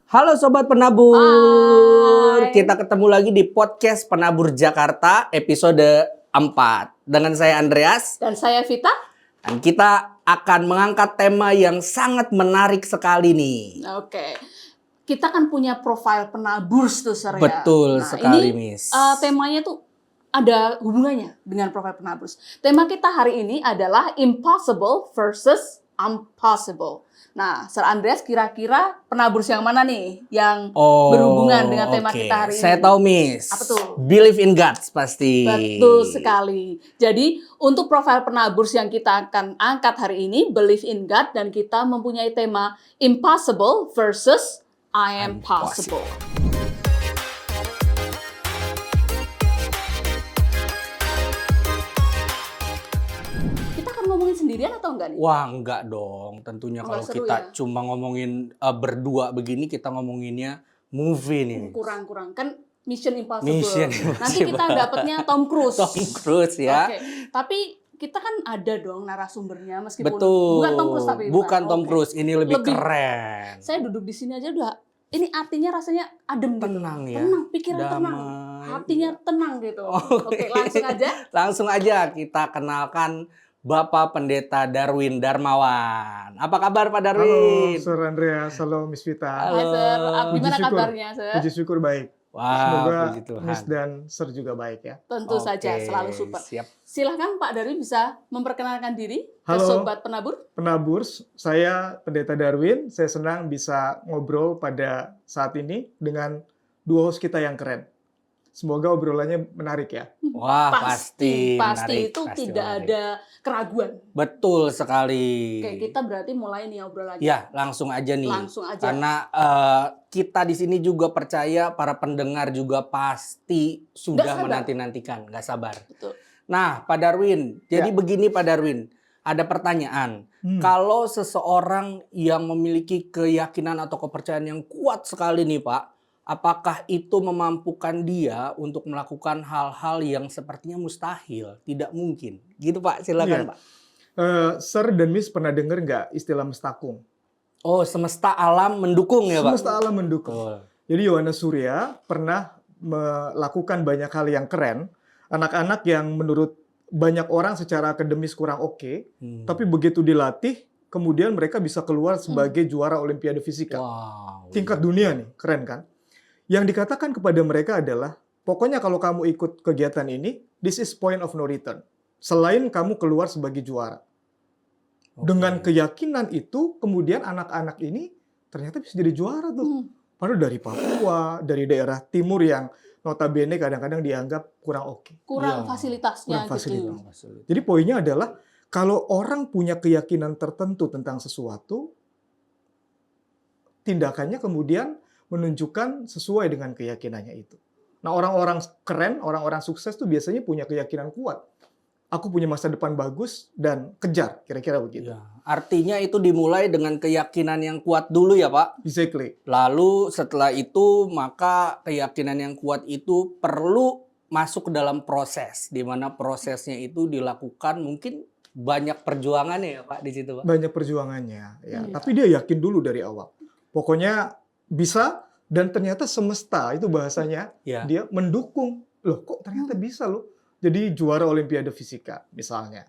Halo Sobat Penabur, Hai. kita ketemu lagi di podcast Penabur Jakarta episode 4. Dengan saya Andreas. Dan saya Vita. Dan kita akan mengangkat tema yang sangat menarik sekali nih. Oke, kita kan punya profil penabur tuh Sir ya. Betul sekali, ini, Miss. temanya tuh ada hubungannya dengan profil penabur. Tema kita hari ini adalah impossible versus impossible. Nah, Sir Andreas kira-kira penabur yang mana nih yang berhubungan dengan tema kita hari ini? Saya tahu, Miss. Apa tuh? Believe in God pasti. Betul sekali. Jadi, untuk profil penabur yang kita akan angkat hari ini, Believe in God, dan kita mempunyai tema Impossible versus I am possible. Kita akan ngomongin sendirian atau enggak nih? Wah, enggak dong. Tentunya kalau seru kita ya? cuma ngomongin berdua begini, kita ngomonginnya movie nih. Kurang-kurang. Kan Mission Impossible. Mission Nanti kita dapatnya Tom Cruise. Tom Cruise ya. Oke. Tapi kita kan ada dong narasumbernya meskipun Betul. bukan Tom Cruise tapi bukan Tom Oke. Cruise, ini lebih keren. Saya duduk di sini aja udah ini artinya rasanya adem gitu. Tenang ya. Tenang, pikiran Damai. tenang. Hatinya tenang gitu. Oh, Oke, langsung aja. Langsung aja kita kenalkan Bapak Pendeta Darwin Darmawan. Apa kabar Pak Darwin? Halo Sir Andreas, halo Miss Vita. Hai Sir, Halo. gimana Puji syukur. kabarnya Sir? Puji syukur baik. Wah, Semoga puji Tuhan. Miss dan Sir juga baik ya. Tentu saja, Oke, selalu super. Siap. Silahkan Pak Darwin bisa memperkenalkan diri ke Halo. Sobat Penabur. Penabur, saya Pendeta Darwin. Saya senang bisa ngobrol pada saat ini dengan dua host kita yang keren. Semoga obrolannya menarik ya. Wah, pasti menarik, itu pasti tidak menarik. ada keraguan. Betul sekali. Oke, kita berarti mulai nih obrolannya. Ya, langsung aja nih. Langsung aja. Karena kita di sini juga percaya para pendengar juga pasti sudah Nggak sabar. menanti-nantikan, nggak sabar. Betul. Nah, Pak Darwin, jadi Ya. begini Pak Darwin, ada pertanyaan. Kalau seseorang yang memiliki keyakinan atau kepercayaan yang kuat sekali nih Pak, apakah itu memampukan dia untuk melakukan hal-hal yang sepertinya mustahil, tidak mungkin? Gitu Pak, silakan Iya. Pak. Sir dan Miss pernah dengar nggak istilah mestakung? Oh, semesta alam mendukung ya Pak? Semesta alam mendukung. Betul. Jadi Yohanes Surya pernah melakukan banyak hal yang keren. Anak-anak yang menurut banyak orang secara akademis kurang oke, tapi begitu dilatih, kemudian mereka bisa keluar sebagai juara Olimpiade Fisika. Wow. Tingkat dunia nih, keren kan? Yang dikatakan kepada mereka adalah, pokoknya kalau kamu ikut kegiatan ini, this is point of no return. Selain kamu keluar sebagai juara. Oke. Dengan keyakinan itu, kemudian anak-anak ini ternyata bisa jadi juara tuh. Padahal dari Papua, dari daerah timur yang notabene kadang-kadang dianggap kurang oke. Kurang Iya. fasilitasnya Kurang gitu. fasilitas. Jadi poinnya adalah, kalau orang punya keyakinan tertentu tentang sesuatu, tindakannya kemudian menunjukkan sesuai dengan keyakinannya itu. Nah, orang-orang keren, orang-orang sukses tuh biasanya punya keyakinan kuat. Aku punya masa depan bagus dan kejar, kira-kira begitu. Ya, artinya itu dimulai dengan keyakinan yang kuat dulu ya Pak. Exactly. Lalu setelah itu maka keyakinan yang kuat itu perlu masuk ke dalam proses, di mana prosesnya itu dilakukan mungkin banyak perjuangannya ya Pak di situ Pak. Banyak perjuangannya, ya. Iya. Tapi dia yakin dulu dari awal. Pokoknya bisa, dan ternyata semesta itu bahasanya Ya. dia mendukung. Loh, kok ternyata bisa loh. Jadi juara Olimpiade Fisika misalnya.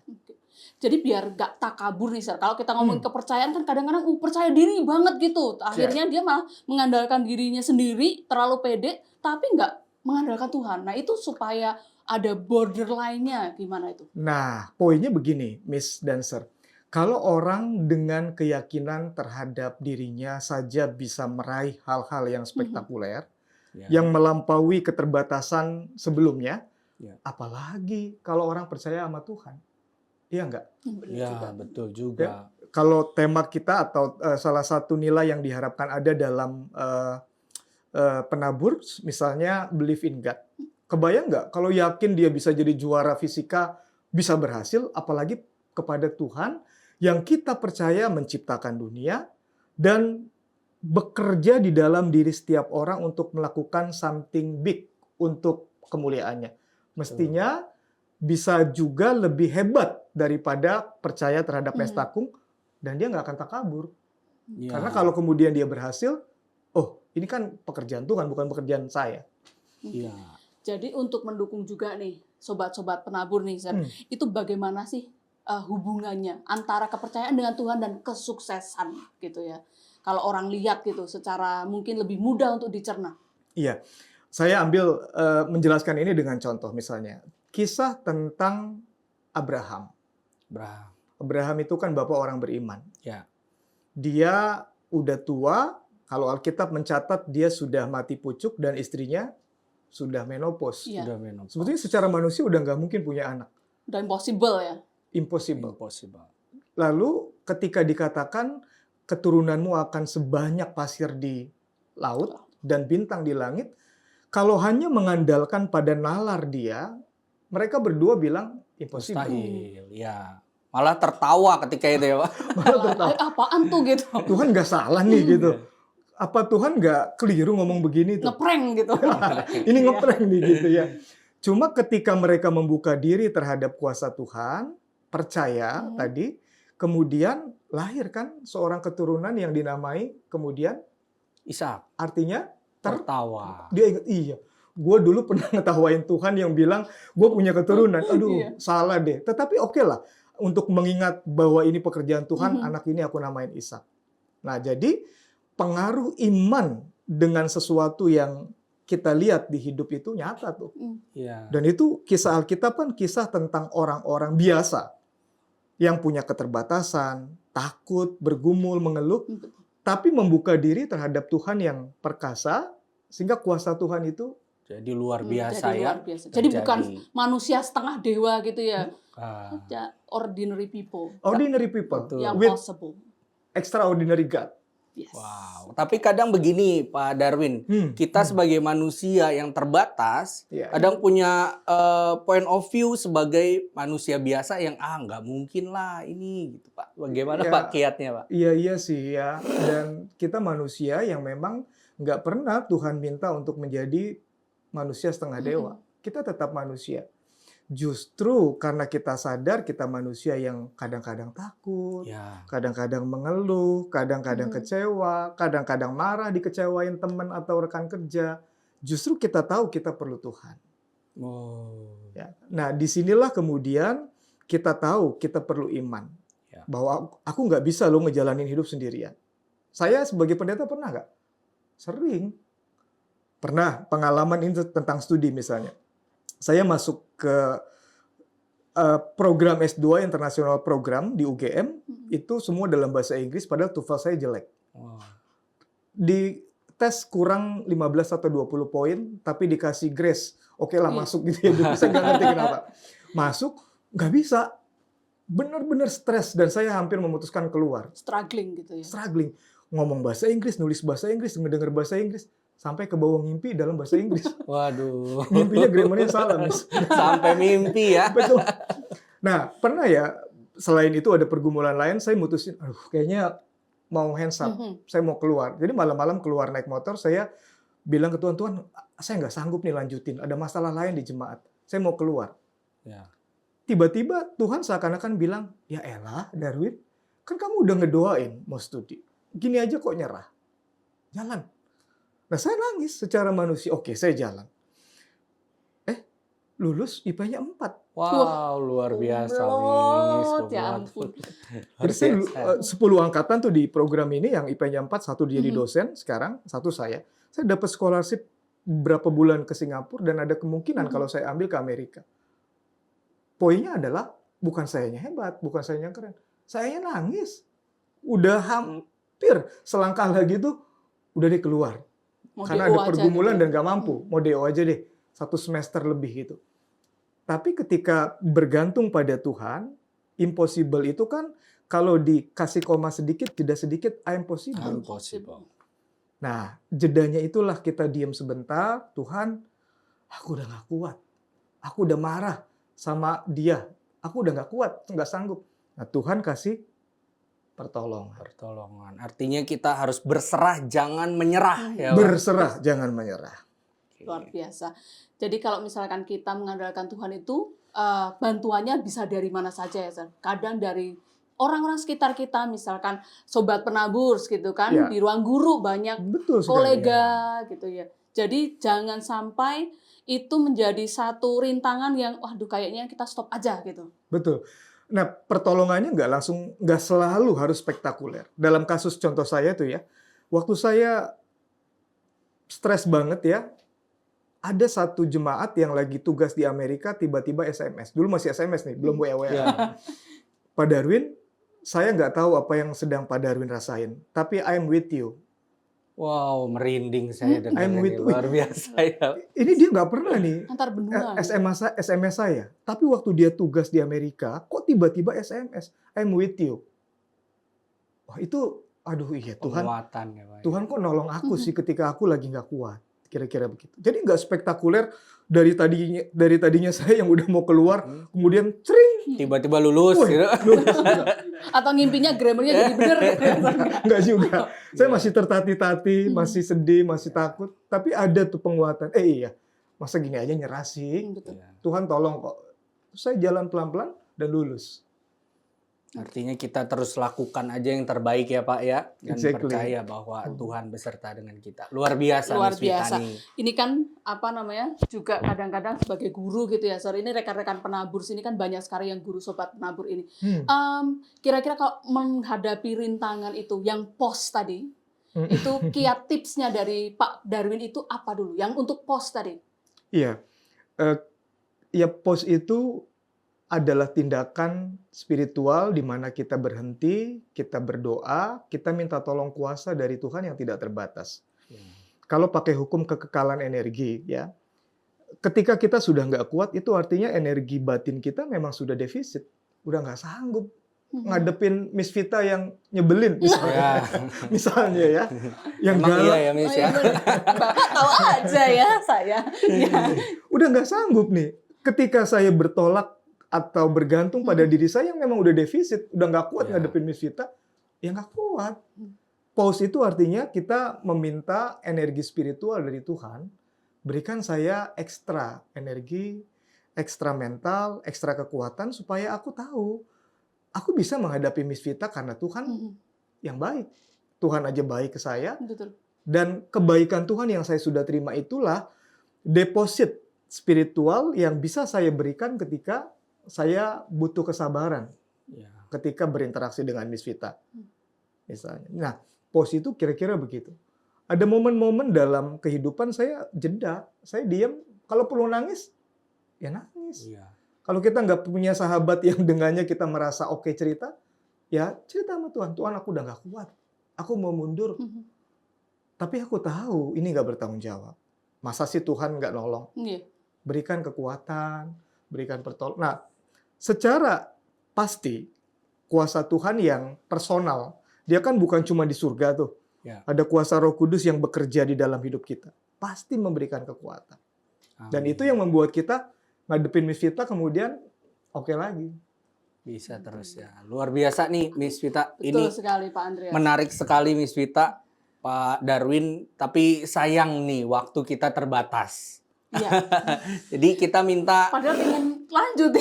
Jadi biar gak takabur nih Sir. Kalau kita ngomongin kepercayaan kan kadang-kadang percaya diri banget gitu. Akhirnya dia malah mengandalkan dirinya sendiri, terlalu pede, tapi nggak mengandalkan Tuhan. Nah itu supaya ada borderline-nya gimana itu? Nah, poinnya begini, Miss dan Sir. Kalau orang dengan keyakinan terhadap dirinya saja bisa meraih hal-hal yang spektakuler, Ya. yang melampaui keterbatasan sebelumnya, Ya. apalagi kalau orang percaya sama Tuhan. Iya nggak? Benar Ya, juga. betul juga. Kalau tema kita atau salah satu nilai yang diharapkan ada dalam penabur, misalnya believe in God. Kebayang nggak kalau yakin dia bisa jadi juara fisika, bisa berhasil, apalagi kepada Tuhan yang kita percaya menciptakan dunia dan bekerja di dalam diri setiap orang untuk melakukan something big untuk kemuliaannya. Mestinya bisa juga lebih hebat daripada percaya terhadap mestakung, dan dia nggak akan takabur. Ya. Karena kalau kemudian dia berhasil, oh Ini kan pekerjaan Tuhan, bukan pekerjaan saya. Iya. Jadi untuk mendukung juga nih sobat-sobat penabur nih, Sir, itu bagaimana sih hubungannya antara kepercayaan dengan Tuhan dan kesuksesan gitu ya? Kalau orang lihat gitu secara mungkin lebih mudah untuk dicerna. Iya, saya ambil menjelaskan ini dengan contoh misalnya. Kisah tentang Abraham. Abraham. Abraham itu kan bapak orang beriman. Ya. Dia udah tua, kalau Alkitab mencatat dia sudah mati pucuk dan istrinya sudah menopause. Iya. Sudah menopause. Sebetulnya secara manusia udah nggak mungkin punya anak. Udah impossible ya. Impossible. Impossible. Lalu ketika dikatakan keturunanmu akan sebanyak pasir di laut dan bintang di langit, kalau hanya mengandalkan pada nalar dia, mereka berdua bilang impossible. Mustahil. Ya. Malah tertawa ketika itu ya, Pak. Malah tertawa, Apaan tuh gitu. Tuhan nggak salah nih gitu. Apa Tuhan nggak keliru ngomong begini tuh? Ngeprank gitu. Ini ngeprank nih gitu ya. Cuma ketika mereka membuka diri terhadap kuasa Tuhan, percaya tadi, kemudian lahir kan seorang keturunan yang dinamai kemudian Ishak. artinya Tertawa. dia ingat, iya, gue dulu pernah ngetawain Tuhan yang bilang gue punya keturunan. Aduh, Iya. salah deh. Tetapi oke lah, untuk mengingat bahwa ini pekerjaan Tuhan, anak ini aku namain Ishak. Nah, jadi pengaruh iman dengan sesuatu yang kita lihat di hidup itu nyata tuh. Iya. Dan itu kisah Alkitab kan kisah tentang orang-orang biasa yang punya keterbatasan, takut, bergumul, mengeluh, tapi membuka diri terhadap Tuhan yang perkasa, sehingga kuasa Tuhan itu Jadi luar biasa Jadi ya. luar biasa. Jadi bukan manusia setengah dewa gitu ya. Ah, Ya, ordinary people ordinary people Betul. yang with possible. extraordinary God. Yes. wow. Tapi kadang begini, Pak Darwin, kita sebagai manusia yang terbatas, Iya. kadang punya point of view sebagai manusia biasa yang nggak mungkin lah ini, gitu Pak. Bagaimana Ya. Pak kiatnya, Pak? Iya sih ya. Dan kita manusia yang memang nggak pernah Tuhan minta untuk menjadi manusia setengah dewa. Kita tetap manusia. Justru karena kita sadar kita manusia yang kadang-kadang takut, Ya. kadang-kadang mengeluh, kadang-kadang kecewa, kadang-kadang marah dikecewain teman atau rekan kerja. Justru kita tahu kita perlu Tuhan. Oh. Ya. Nah, disinilah kemudian kita tahu kita perlu iman. Ya. Bahwa aku nggak bisa loh ngejalanin hidup sendirian. Saya sebagai pendeta pernah nggak? Sering. Pernah pengalaman ini tentang studi misalnya. Saya masuk ke program S2 internasional program di UGM, itu semua dalam bahasa Inggris, padahal TOEFL saya jelek. Wow. Di tes kurang 15 atau 20 poin, tapi dikasih grace. Oke lah masuk gitu ya. Jadi saya nggak ngerti kenapa. Masuk, nggak bisa. Benar-benar stres dan saya hampir memutuskan keluar. Struggling gitu ya. Struggling. Ngomong bahasa Inggris, nulis bahasa Inggris, ngedenger bahasa Inggris. Sampai ke bawah mimpi dalam bahasa Inggris. Waduh. Mimpinya grammarnya salah, Miss. Sampai mimpi ya. Betul. Nah, pernah ya, selain itu ada pergumulan lain, saya mutusin, kayaknya mau hands up, saya mau keluar. Jadi malam-malam keluar naik motor, saya bilang ke Tuhan, Tuhan, saya nggak sanggup nih lanjutin, ada masalah lain di jemaat, saya mau keluar. Ya. Tiba-tiba Tuhan seakan-akan bilang, ya elah Darwin, kan kamu udah ngedoain mau studi, gini aja kok nyerah, jalan. Nah saya nangis secara manusia, oke saya jalan. Lulus IP-nya 4. Wow, luar biasa, Kumlot, Miss. ya ampun. Jadi saya 10 angkatan tuh di program ini yang IP-nya 4, satu jadi dosen sekarang, satu saya. Saya dapat scholarship beberapa bulan ke Singapura dan ada kemungkinan kalau saya ambil ke Amerika. Poinnya adalah bukan sayanya hebat, bukan sayanya keren. Sayanya nangis. Udah hampir selangkah lagi tuh udah deh keluar. Mau Karena DO ada aja pergumulan gitu. dan gak mampu. Mau DO aja deh. 1 semester lebih gitu. Tapi ketika bergantung pada Tuhan, impossible itu kan kalau dikasih koma sedikit, jeda sedikit, I'm possible. Impossible. Nah, jedanya itulah kita diam sebentar, Tuhan, aku udah gak kuat. Aku udah marah sama dia. Aku udah gak kuat, gak sanggup. Nah, Tuhan kasih pertolongan. Pertolongan. Artinya kita harus berserah, jangan menyerah. Ya, Pak? Berserah, jangan menyerah. Luar biasa. Jadi kalau misalkan kita mengandalkan Tuhan itu, bantuannya bisa dari mana saja ya, Sir. Kadang dari orang-orang sekitar kita, misalkan sobat penabur gitu kan, Ya. di ruang guru banyak Betul sekali. kolega gitu ya. Jadi jangan sampai itu menjadi satu rintangan yang waduh kayaknya kita stop aja gitu. Betul. Nah, pertolongannya nggak selalu harus spektakuler. Dalam kasus contoh saya tuh ya, waktu saya stres banget ya, ada satu jemaat yang lagi tugas di Amerika tiba-tiba SMS. Dulu masih SMS nih, belum WA. Ya. Pak Darwin, saya nggak tahu apa yang sedang Pak Darwin rasain, tapi I'm with you. Wow, merinding saya dengar I'm ini, with- luar biasa ya. Ini dia nggak pernah nih Antar benua. SMS saya, tapi waktu dia tugas di Amerika, kok tiba-tiba SMS, I'm with you. Wah itu, aduh iya Tuhan, Penguatan ya Pak. Tuhan kok nolong aku sih ketika aku lagi nggak kuat, kira-kira begitu. Jadi nggak spektakuler dari tadinya saya yang udah mau keluar, kemudian cering, Tiba-tiba lulus woi, gitu. lulus. Atau ngimpinya grammarnya jadi bener. Nggak juga. Saya Iya. masih tertati-tati, masih sedih, masih takut. Tapi ada tuh penguatan. Iya, masa gini aja nyerah sih. Betul. Ya. Tuhan tolong kok. Terus saya jalan pelan-pelan dan lulus. Artinya kita terus lakukan aja yang terbaik ya Pak ya. Dan Exactly. percaya bahwa Tuhan beserta dengan kita. Luar biasa Luar Miss Vita biasa. nih. Ini kan apa namanya juga kadang-kadang sebagai guru gitu ya. Sorry ini rekan-rekan penabur sini kan banyak sekali yang guru sobat penabur ini. Kira-kira kalau menghadapi rintangan itu yang pos tadi, itu kiat tipsnya dari Pak Darwin itu apa dulu? Yang untuk pos tadi? Iya. Ya pos itu adalah tindakan spiritual di mana kita berhenti, kita berdoa, kita minta tolong kuasa dari Tuhan yang tidak terbatas. Ya. Kalau pakai hukum kekekalan energi, ya, ketika kita sudah nggak kuat, itu artinya energi batin kita memang sudah defisit, udah nggak sanggup ngadepin Miss Vita yang nyebelin, misalnya, Ya. misalnya ya, yang Emang iya galak, ya Miss Oh, ya. iya, bener. Bapak tahu aja ya saya. Ya. udah nggak sanggup nih. Ketika saya bertolak atau bergantung pada diri saya yang memang udah defisit, udah nggak kuat Ya. ngadepin Miss Vita, ya nggak kuat. Pause itu artinya kita meminta energi spiritual dari Tuhan, berikan saya ekstra energi, ekstra mental, ekstra kekuatan supaya aku tahu, aku bisa menghadapi Miss Vita karena Tuhan yang baik. Tuhan aja baik ke saya, Betul. dan kebaikan Tuhan yang saya sudah terima itulah deposit spiritual yang bisa saya berikan ketika saya butuh kesabaran Ya. ketika berinteraksi dengan Miss Vita. Misalnya. Nah, pos itu kira-kira begitu. Ada momen-momen dalam kehidupan saya jeda, saya diam. Kalau perlu nangis, ya nangis. Iya. Kalau kita nggak punya sahabat yang dengannya kita merasa oke cerita, ya cerita sama Tuhan. Tuhan, aku udah nggak kuat. Aku mau mundur. Tapi aku tahu ini nggak bertanggung jawab. Masa sih Tuhan nggak nolong? Iya. Berikan kekuatan, berikan pertolongan. Nah, secara pasti kuasa Tuhan yang personal, dia kan bukan cuma di surga tuh. Ya. Ada kuasa Roh Kudus yang bekerja di dalam hidup kita. Pasti memberikan kekuatan. Dan Amin. itu yang membuat kita ngadepin Miss Vita kemudian oke lagi. Bisa terus ya. Luar biasa nih Miss Vita. Betul Ini sekali Pak Andreas. menarik sekali Miss Vita, Pak Darwin. Tapi sayang nih waktu kita terbatas. Iya. Jadi kita minta Padahal pengen lanjut.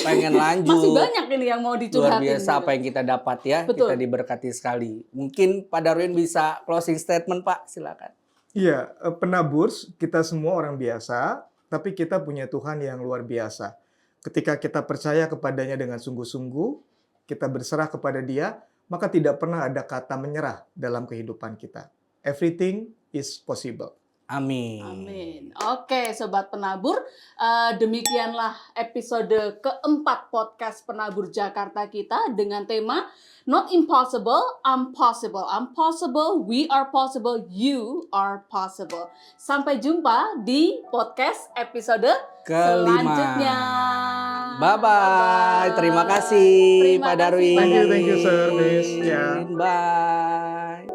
Masih banyak ini yang mau Luar dicurhatin. biasa gitu. apa yang kita dapat ya. Betul. Kita diberkati sekali. Mungkin Pak Darwin bisa closing statement Pak, silakan. Iya, penabur kita semua orang biasa, tapi kita punya Tuhan yang luar biasa. Ketika kita percaya kepadanya dengan sungguh-sungguh, kita berserah kepada Dia, maka tidak pernah ada kata menyerah dalam kehidupan kita. Everything is possible. Amin. Amin. Oke, Sobat Penabur, demikianlah episode keempat podcast Penabur Jakarta kita dengan tema Not Impossible, I'm Possible. I'm possible, we are possible, you are possible. Sampai jumpa di podcast episode Kelima. selanjutnya. Bye-bye. Terima kasih Terima Pak kasih, Darwin. Pak Darwin. Thank you, sir, Miss. Ya. Bye.